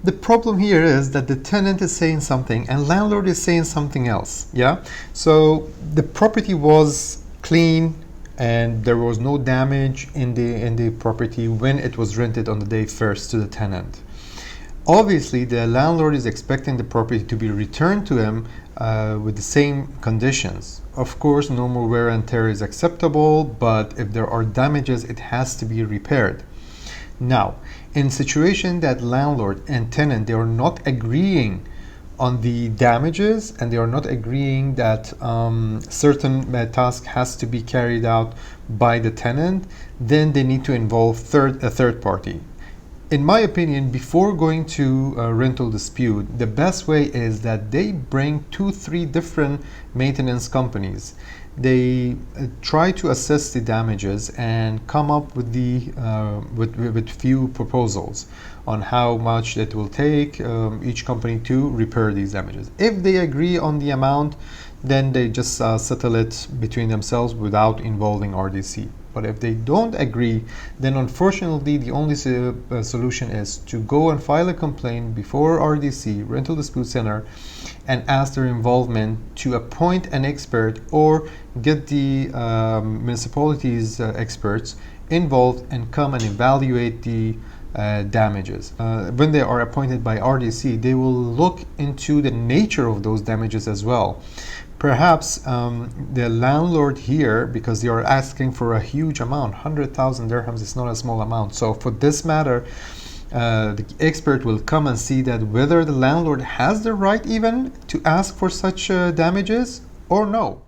the problem here is that the tenant is saying something and landlord is saying something else. Yeah. So the property was clean and there was no damage in the property when it was rented on the day first to the tenant. Obviously, the landlord is expecting the property to be returned to him with the same conditions. Of course, no more wear and tear is acceptable, but if there are damages, it has to be repaired. Now, in situation that landlord and tenant, they are not agreeing on the damages and they are not agreeing that certain task has to be carried out by the tenant, then they need to involve a third party. In my opinion, before going to a rental dispute, the best way is that they bring 2-3 different maintenance companies. They try to assess the damages and come up with with few proposals on how much it will take each company to repair these damages. If they agree on the amount, then they just settle it between themselves without involving RDC. But if they don't agree, then unfortunately the only solution is to go and file a complaint before RDC, Rental Dispute Center, and ask their involvement to appoint an expert or get the municipality's experts involved and come and evaluate the damages. When they are appointed by RDC, they will look into the nature of those damages as well. Perhaps the landlord here, because they are asking for a huge amount, 100,000 dirhams is not a small amount. So for this matter, the expert will come and see that whether the landlord has the right even to ask for such damages or no.